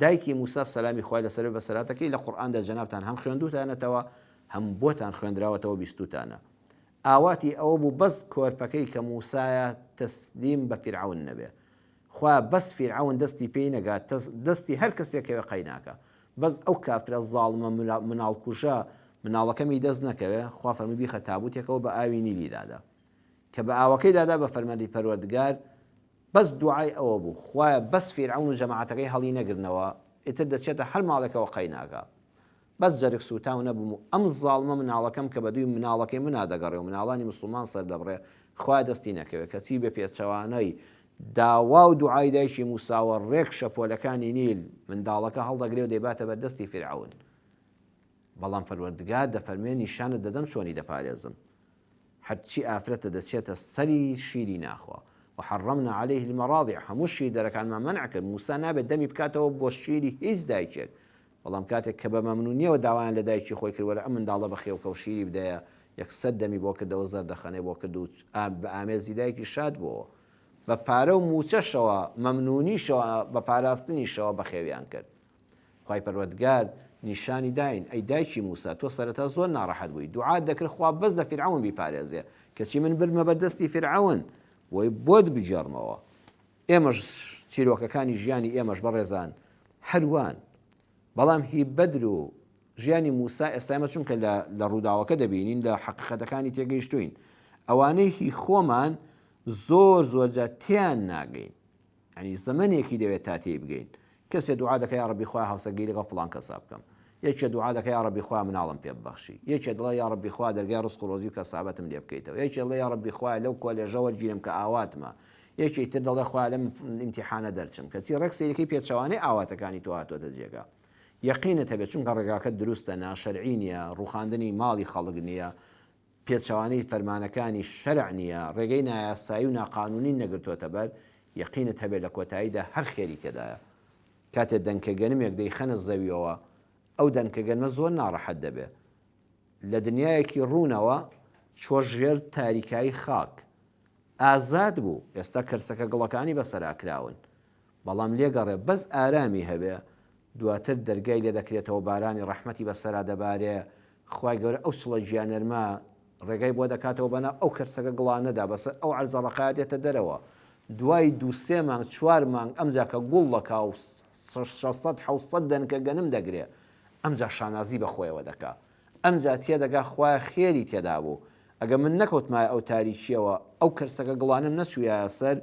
دایکی موسا سەلامی خوای لەسەر بەسەراتەکەی لە قورئاندا جەنابتان هەم خوێندووتانەتەوە هەم بۆتان خوێندراوەتەوە بیستوتانە. ئاواتی ئەوە بوو بەس کۆرپەکەی کە موسایە تەسلیم بە فیرعەون نەبێ. خوا بەس فیرعەون دەستی پێی نەگات، دەستی هەر کەسێکەوە قەی ناکە، بەس ئەو کافرە زاڵمە مناڵکوژە مناڵەکەمی دەست نەکەوێ، خوا فەرمی بیخە تابوتێکەوە بە ئاوی نیلی دادا کە بە ئاوەکەی دادا بە فەرمانی پەروەردگار بەس دوعای ئەوە بوو خوایە بەس فیرعەون و جەماعەتەکەی هەڵی نەگرنەوە ئیتر دەچێتە هەر ماڵێکەوە قەی ناکە. بەس جەرگ سوتاو نەبووم و ئەم زاڵمە مناڵەکەم کە بە دووی مناڵەکەی منادەگەڕێ و مناڵانی مسلمان سەردەبڕێ خوا دەستی نەکەوێت کەچی بە پێچەوانەی داوا و دوعای دایکی موساوە ڕێک شەپۆلەکانی نیل منداڵەکە هەڵدەگرێ و دەیباتە بە دەستی فیرعەون. بەڵام پەروەردگار دەفەرمێ نیشانت دەدەم چۆنی دەپارێزم. هەرچی ئافرەتە دەچێتە سەری شیری ناخوا وحرمنا عليه المراضع هەموو شیر دەرەکانمان مەنع کرد. موسا نابێت دەمی بکاتەوە بۆ شیری هیچ دایکێک. بەڵام کاتێک کە بە مەمنونیەوە داوایان لە دایکی خۆی کردوەرە ئەم منداڵە بە خێوکە و شیری بدەیە یەکسەد دەمی بۆ کردەوە زەردەخەنەی بۆ کرد و بە ئامێزی دایکی شاد بووەوە بە پارە و موچەشەوە مەمنونیشەوە بە پاراستنیشەوە بە خێویان کرد. خوای پەروەردگار نیشانی داین ئەی دایکی موسا تۆ سەرەتا زۆر ناڕەحەت بووی دوعات دەکرد خوا بەس لە فیرعەون بیپارێزێ کەچی من برمە بەردەستی فیرعەون وەی بۆت بجێڕمەوە. ئێمەش چیرۆکەکانی ژیانی ئێمەش بەڕێزان هەروان بەڵام هی بەدر و ژیانی موسا ئێستامە چونکە لە ڕووداوەکە دەبینین لە حەقیقەتەکانی تێگەیشتوین ئەوانەی هی خۆمان زۆر زۆرجە تیان ناگەین ینی زەمانێکی دەوێت تا تێی بگەین. کەسێ دوعا دەکە یا ڕەبی خوا هاوسەرگیری لەگەڵ فڵان کەسا بکەم، یەکێ دوعا دەکە یا ڕەبی خوا مناڵم پێ ببەخشی، یەکێ دڵێ یا ڕەبی خوا دەرگای ڕزق و ڕۆزی و کەسابەتم لێ بکەیتەوە، یەکێ دڵێ یا ڕەبی خوا لەو کۆلێژە وەرگیرم کە ئاواتمە، یەکێ تر دەڵێ خوا لەم ئیمتیحانە دەرچم کەچی ڕێک سەیرەکەی پێچەوانەی ئاواتەکانی تۆ هاتۆتە جێگا. یەقینت هەبێت چونکە ڕێگاکەت دروستە ناشەرعی نییە، ڕووخاندنی ماڵی خەڵک نییە، پێچەوانەی فەرمانەکانی شەرع نییە، ڕێگەی نایاسایی و ناقانونی نەگرتوۆتە بەر، یەقینت هەبێت لە کۆتاییدا هەر خێری تێدایە. کاتێ دەنکەگەنمێک دەیخەنە زەویەوە ئەو دەنکەگەنمە زۆر ناڕەحەت دەبێت. لە دنیایەکی ڕوونەوە چۆ ژێر تاریکایی خاک ئازاد بوو، ئێستا کەرسەکە گڵەکانی بەسەراکراون بەڵام لێگەڕێ بەس ئارامی هەبێ دواتر دەرگای لێ دەکرێتەوە بارانی ڕەحمەتی بەسەرا دەبارێ خوای گەورە ئەو سڵە گیانەرمە ڕێگای بۆ دەکاتەوە بەنا ئەو کەرسەکە گڵانەدا بەسەر ئەو عەرزە ڕەقایەتێتە دەرەوە دوای 2-3 مانگ 4 مانگ ئەمجا کە گوڵ دەکا و 600-700 دەنکەگەنم دەگرێ ئەمجا شانازی بەخۆیەوە دەکا ئەمجا تێدەگا خوای خێری تێدا بوو ئەگە من نەکەوتمایە ئەو تاریکیەوە ئەو کەرسەکە گڵانم نەچوویە سەر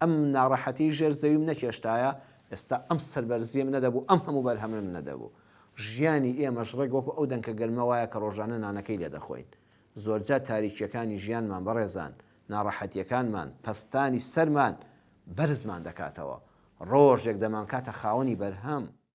ئەم ناڕەحەتی ژێر زەویم نەکێشتایە ئێستا ئەم سەربەرزیم نەدەبوو ئەم هەموو بەرهەمم نەدەبوو. ژیانی ئێمەش ڕێک وەکو ئەو دەنکە گەرمە وایە کە ڕۆژانە نانەکەی لێ دەخۆین. زۆرجا تاریکیەکانی ژیانمان بەڕێزان ناڕەحەتیەکانمان پەستانی سەرمان بەرزمان دەکاتەوە ڕۆژێک دەمان کاتە خاوەنی بەرهەم